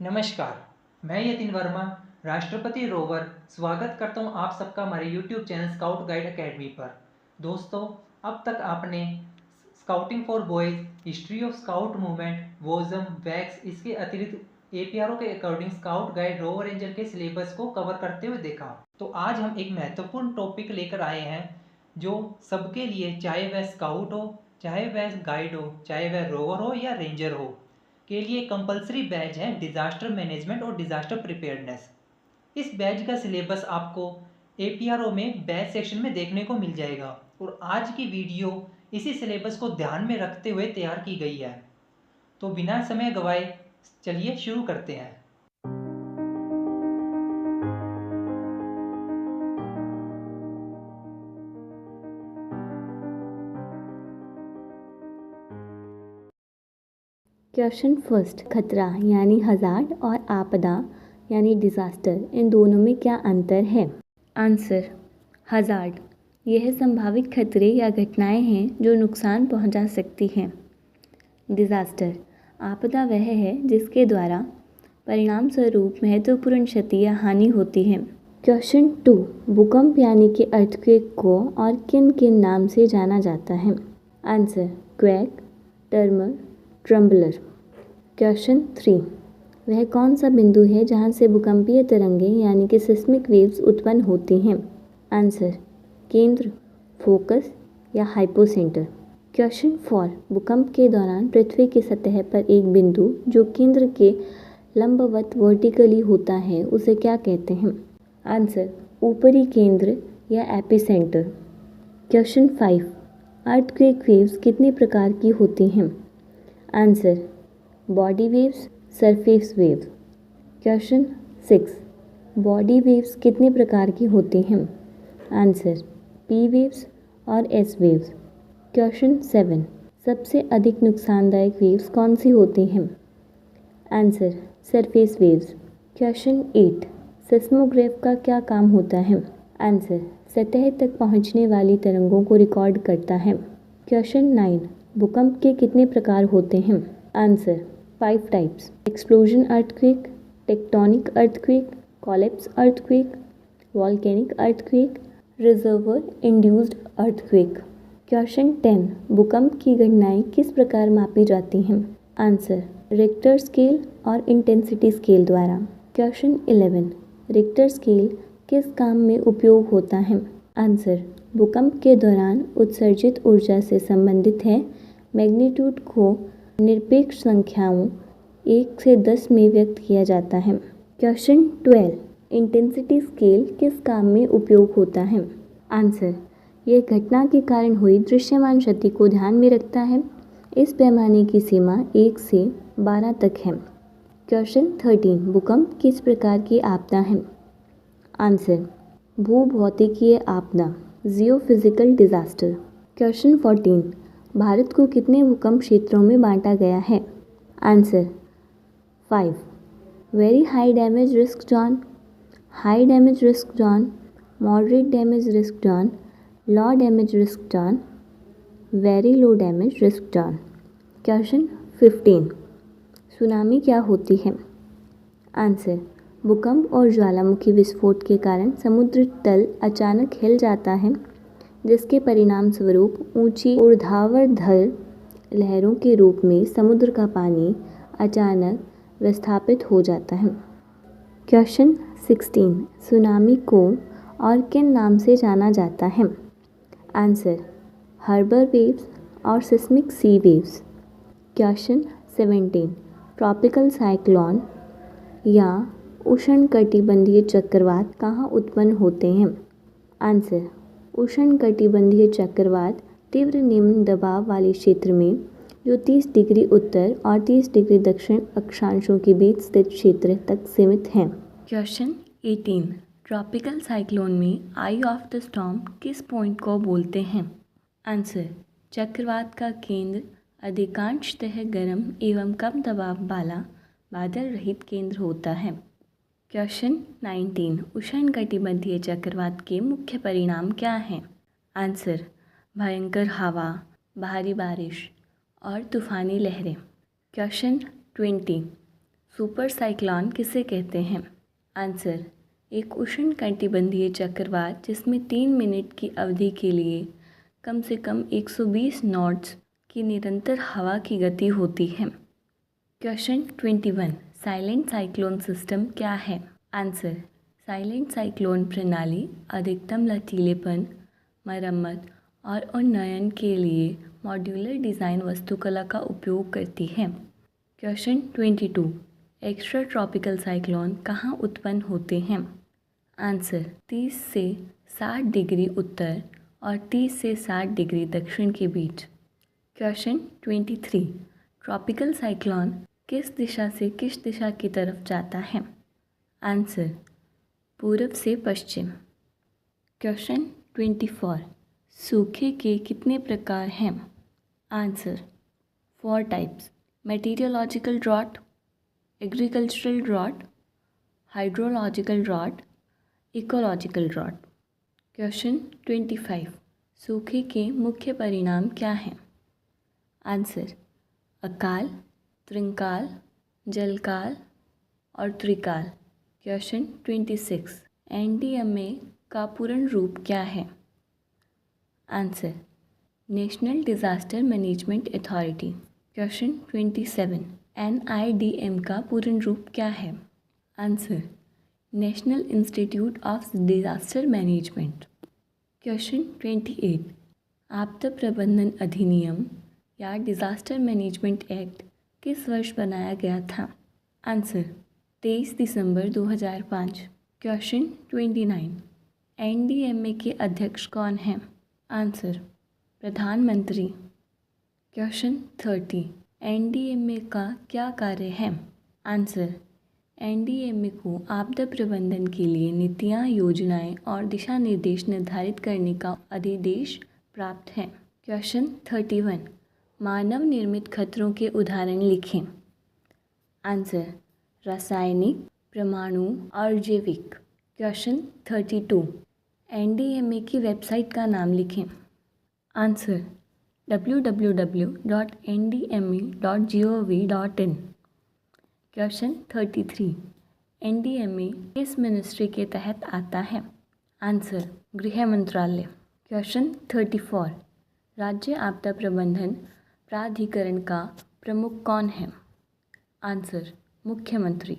नमस्कार, मैं यतिन वर्मा, राष्ट्रपति रोवर स्वागत करता हूं आप सबका हमारे YouTube channel scout guide academy पर। दोस्तों, अब तक आपने scouting for boys, history of scout movement, वोज़म, वैक्स, इसके अतिरिक्त एपीआरओ के अकॉर्डिंग स्काउट गाइड रोवर एंजल के सिलेबस को कवर करते हुए देखा। तो आज हम एक महत्वपूर्ण टॉपिक लेकर आए हैं जो सबके लिए, चाहे वह स्काउट हो, चाहे वह गाइड हो, चाहे वह रोवर हो या रेंजर हो, के लिए कंपलसरी बैच है डिज़ास्टर मैनेजमेंट और डिज़ास्टर प्रिपेयर्डनेस। इस बैच का सिलेबस आपको एपीआरओ में बैच सेक्शन में देखने को मिल जाएगा और आज की वीडियो इसी सिलेबस को ध्यान में रखते हुए तैयार की गई है। तो बिना समय गवाए चलिए शुरू करते हैं। क्वेश्चन फर्स्ट, खतरा यानी हज़ार्ड और आपदा यानी डिज़ास्टर, इन दोनों में क्या अंतर है? आंसर, हज़ार्ड यह संभावित खतरे या घटनाएं हैं जो नुकसान पहुंचा सकती हैं। डिज़ास्टर, आपदा वह है जिसके द्वारा परिणाम स्वरूप महत्वपूर्ण क्षति या हानि होती है। क्वेश्चन 2, भूकंप यानी कि अर्थक्वेक को और किन किन नाम से जाना जाता है? Answer, quake, tremor, trembler. Question 3, वह कौन सा बिंदु है जहां से भूकंपीय तरंगें यानी कि सिस्मिक वेव्स उत्पन्न होती हैं? आंसर, केंद्र, फोकस या हाइपोसेंटर। क्वेश्चन 4, भूकंप के दौरान पृथ्वी की सतह पर एक बिंदु जो केंद्र के लंबवत वर्टिकली होता है उसे क्या कहते हैं? आंसर, ऊपरी केंद्र या एपिसेंटर। क्वेश्चन 5, अर्थक्वेक वेव्स कितने प्रकार की होती हैं? Answer, body waves, surface waves. Question 6, body waves कितने प्रकार की होती हैं? आंसर, पी वेव्स और एस वेव्स। क्वेश्चन 7, सबसे अधिक नुकसानदायक वेव्स कौन सी होती हैं? Answer, surface waves. Question 8, seismograph का क्या काम होता है? आंसर, सतह तक पहुंचने वाली तरंगों को रिकॉर्ड करता है। क्वेश्चन 9, भूकंप के कितने प्रकार होते हैं? Answer, 5 types, explosion earthquake, tectonic earthquake, collapse earthquake, volcanic earthquake, reservoir induced earthquake. Question 10, भूकंप की घटनाएं किस प्रकार मापी जाती हैं? आंसर, रिक्टर स्केल और इंटेंसिटी स्केल द्वारा। क्वेश्चन 11, रिक्टर स्केल किस काम में उपयोग होता है? आंसर, भूकंप के दौरान उत्सर्जित ऊर्जा से संबंधित है। मैग्नीट्यूड को निरपेक्ष संख्याओं 1 से 10 में व्यक्त किया जाता है। क्वेश्चन 12, इंटेंसिटी स्केल किस काम में उपयोग होता है? आंसर, यह घटना के कारण हुई दृश्यमान क्षति को ध्यान में रखता है। इस पैमाने की सीमा 1 से 12 तक है। क्वेश्चन 13, भूकंप किस प्रकार की आपदा है? आंसर, भूभौतिकीय आपदा, जियोफिजिकल डिजास्टर। क्वेश्चन 14, भारत को कितने भूकंप क्षेत्रों में बांटा गया है? Answer, 5, very high damage risk zone, high damage risk zone, moderate damage risk zone, low damage risk zone, very low damage risk zone. Question 15, tsunami क्या होती है? आंसर, भूकंप और ज्वालामुखी विस्फोट के कारण समुद्र तल अचानक हिल जाता है, जिसके परिणाम स्वरूप ऊंची ऊर्ध्वाधर लहरों के रूप में समुद्र का पानी अचानक विस्थापित हो जाता है। क्वेश्चन 16, सुनामी को और किन नाम से जाना जाता है? आंसर, हार्बर वेव्स और सिस्मिक सी वेव्स। क्वेश्चन 17, ट्रॉपिकल साइक्लोन या उष्णकटिबंधीय चक्रवात कहाँ उत्पन्न होते हैं? आंसर, उष्णकटिबंधीय चक्रवात तीव्र निम्न दबाव वाले क्षेत्र में जो 30 डिग्री उत्तर और 30 डिग्री दक्षिण अक्षांशों के बीच स्थित क्षेत्र तक सीमित हैं। क्वेश्चन 18, ट्रॉपिकल साइक्लोन में आई ऑफ द स्टॉर्म किस पॉइंट को बोलते हैं? आंसर, चक्रवात का केंद्र अधिकांशतः गर्म एवं कम दबाव वाला बादल रहित केंद्र होता है। क्वेश्चन 19, उष्णकटिबंधीय चक्रवात के मुख्य परिणाम क्या हैं? आंसर, भयंकर हवा, भारी बारिश और तूफानी लहरें। क्वेश्चन 20, सुपर साइक्लोन किसे कहते हैं? आंसर, एक उष्णकटिबंधीय चक्रवात जिसमें 3 मिनट की अवधि के लिए कम से कम 120 नॉट्स की निरंतर हवा की गति होती है। क्वेश्चन 21, साइलेंट साइक्लोन सिस्टम क्या है? आंसर, साइलेंट साइक्लोन प्रणाली अधिकतम लचीलेपन, मरम्मत और उन्नयन के लिए मॉड्यूलर डिज़ाइन वास्तुकला का उपयोग करती है। क्वेश्चन 22, एक्स्ट्रा ट्रॉपिकल साइक्लोन कहाँ उत्पन्न होते हैं? आंसर, 30 से 60 डिग्री उत्तर और 30 से 60 डिग्री दक्षिण के बीच। क्वेश्चन 23, ट्रॉपिकल साइक्लोन किस दिशा से किस दिशा की तरफ जाता है? आंसर, पूर्व से पश्चिम। क्वेश्चन 24, सूखे के कितने प्रकार हैं? Answer, 4 types, meteorological drought, agricultural drought, hydrological drought, ecological drought. Question 25, सूखे के मुख्य परिणाम क्या हैं? आंसर, अकाल, त्रिकाल, जलकाल और त्रिकाल। क्वेश्चन 26, NDMA का पूर्ण रूप क्या है? Answer, national disaster management authority. Question 27, NIDM का पूर्ण रूप क्या है? Answer, national institute of disaster management. Question 28, आपदा प्रबंधन अधिनियम या डिज़ास्टर मैनेजमेंट एक्ट किस वर्ष बनाया गया था? आंसर, 23 दिसंबर 2005। क्वेश्चन 29, NDMA के अध्यक्ष कौन हैं? आंसर, प्रधानमंत्री। क्वेश्चन 30, NDMA का क्या कार्य है? आंसर, NDMA को आपदा प्रबंधन के लिए नीतियाँ, योजनाएं और दिशा निर्देश निर्धारित करने का अधिदेश प्राप्त है। क्वेश्चन 31, मानव निर्मित खतरों के उदाहरण लिखें। आंसर, रासायनिक, परमाणु और जैविक। क्वेश्चन 32, NDMA की वेबसाइट का नाम लिखें। Answer, www.ndma.gov.in। क्वेश्चन 33, NDMA किस मिनिस्ट्री के तहत आता है? आंसर, गृह मंत्रालय। क्वेश्चन 34, राज्य आपदा प्रबंधन प्राधिकरण का प्रमुख कौन है? आंसर, मुख्यमंत्री।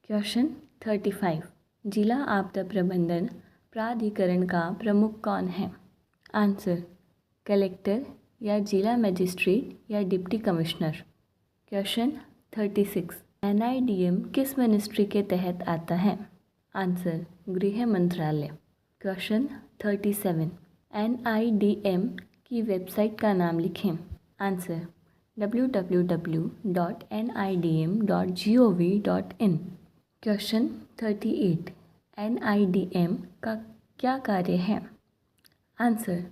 क्वेश्चन 35, जिला आपदा प्रबंधन प्राधिकरण का प्रमुख कौन है? आंसर, कलेक्टर या जिला मजिस्ट्रेट या डिप्टी कमिश्नर। क्वेश्चन 36, NIDM किस मिनिस्ट्री के तहत आता है? आंसर, गृह मंत्रालय। क्वेश्चन 37, NIDM की वेबसाइट का नाम लिखें। Answer, www.nidm.gov.in। क्वेश्चन 38, NIDM का क्या कार्य है? आंसर,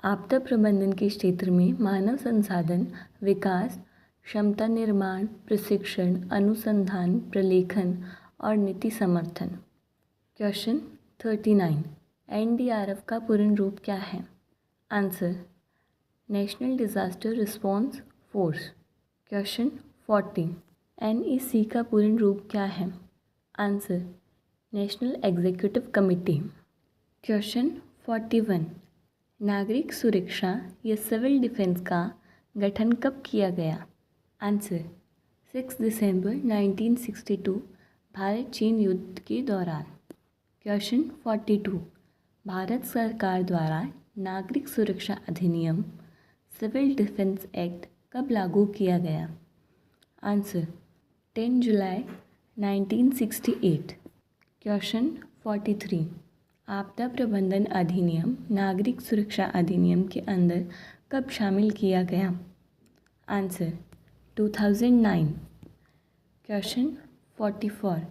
आपदा प्रबंधन के क्षेत्र में मानव संसाधन विकास, क्षमता निर्माण, प्रशिक्षण, अनुसंधान, प्रलेखन और नीति समर्थन। क्वेश्चन 39, NDRF का पूर्ण रूप क्या है? Answer, national disaster response force. Question 40, NEC का पूर्ण रूप क्या है? Answer, national executive committee. Question 41, नागरिक सुरक्षा या सिविल डिफेंस का गठन कब किया गया? आंसर, 6 दिसंबर 1962 भारत चीन युद्ध के दौरान। क्वेश्चन 42, भारत सरकार द्वारा नागरिक सुरक्षा अधिनियम सिविल डिफेंस एक्ट कब लागू किया गया? आंसर, 10 जुलाई 1968। क्वेश्चन 43, आपदा प्रबंधन अधिनियम नागरिक सुरक्षा अधिनियम के अंदर कब शामिल किया गया? आंसर, 2009। क्वेश्चन 44,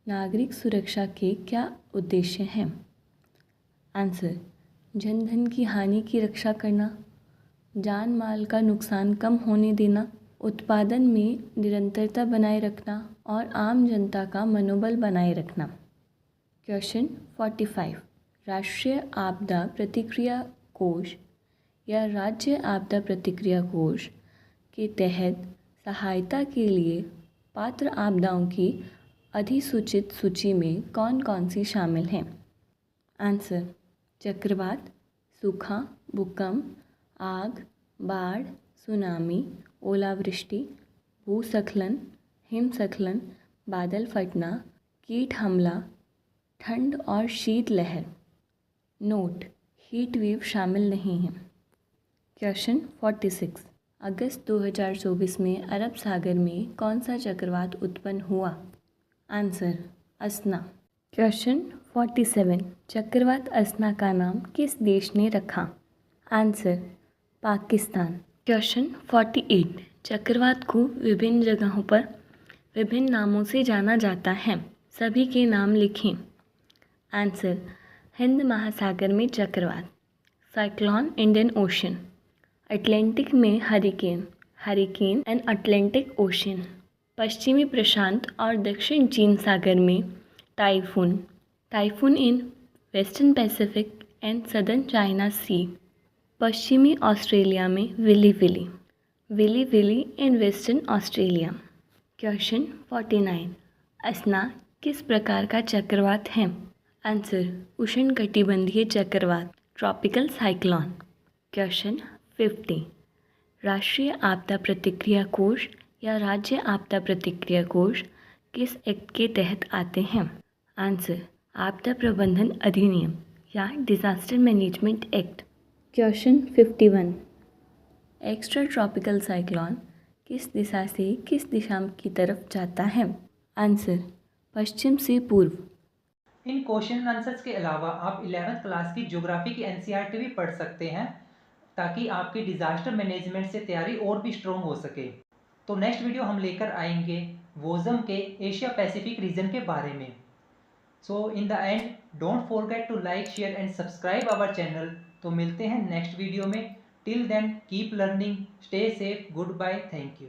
नागरिक सुरक्षा के क्या उद्देश्य हैं? आंसर, जनधन की हानि की रक्षा करना, जान माल का नुकसान कम होने देना, उत्पादन में निरंतरता बनाए रखना और आम जनता का मनोबल बनाए रखना। क्वेश्चन 45, राष्ट्रीय आपदा प्रतिक्रिया कोष या राज्य आपदा प्रतिक्रिया कोष के तहत सहायता के लिए पात्र आपदाओं की अधिसूचित सूची में कौन कौन सी शामिल हैं? आंसर, चक्रवात, सूखा, भूकंप, आग, बाढ़, सुनामी, ओलावृष्टि, भूस्खलन, हिमस्खलन, बादल फटना, कीट हमला, ठंड और शीतलहर। नोट, हीट वेव शामिल नहीं है। क्वेश्चन 46, अगस्त 2024 में अरब सागर में कौन सा चक्रवात उत्पन्न हुआ? आंसर, अस्ना। क्वेश्चन 47, चक्रवात अस्ना का नाम किस देश ने रखा? आंसर, पाकिस्तान। क्वेश्चन 48, चक्रवात को विभिन्न जगहों पर विभिन्न नामों से जाना जाता है, सभी के नाम लिखें। आंसर, हिंद महासागर में चक्रवात, साइक्लोन इंडियन ओशन, अटलांटिक में hurricane, hurricane and Atlantic Ocean, पश्चिमी प्रशांत और दक्षिण चीन सागर में typhoon, typhoon in western Pacific and southern China sea, पश्चिमी ऑस्ट्रेलिया में willy willy, willy willy in western Australia. Question 49, अस्ना किस प्रकार का चक्रवात है? आंसर, उष्णकटिबंधीय चक्रवात, ट्रॉपिकल साइक्लोन। क्वेश्चन 50, राष्ट्रीय आपदा प्रतिक्रिया कोष या राज्य आपदा प्रतिक्रिया कोष किस एक्ट के तहत आते हैं? आंसर, आपदा प्रबंधन अधिनियम या disaster management act. Question 51, extra tropical cyclone किस दिशा से किस दिशा की तरफ जाता है? आंसर, पश्चिम से पूर्व। इन क्वेश्चन आंसर्स के अलावा आप 11th क्लास की ज्योग्राफी की एनसीईआरटी भी पढ़ सकते हैं, ताकि आपकी डिजास्टर मैनेजमेंट से तैयारी और भी स्ट्रॉन्ग हो सके। तो नेक्स्ट वीडियो हम लेकर आएंगे वोजम के एशिया पैसिफिक रीजन के बारे में। So in the end don't forget to like, share and subscribe our channel. तो मिलते हैं नेक्स्ट वीडियो में। Till then keep learning, stay safe, goodbye, thank you.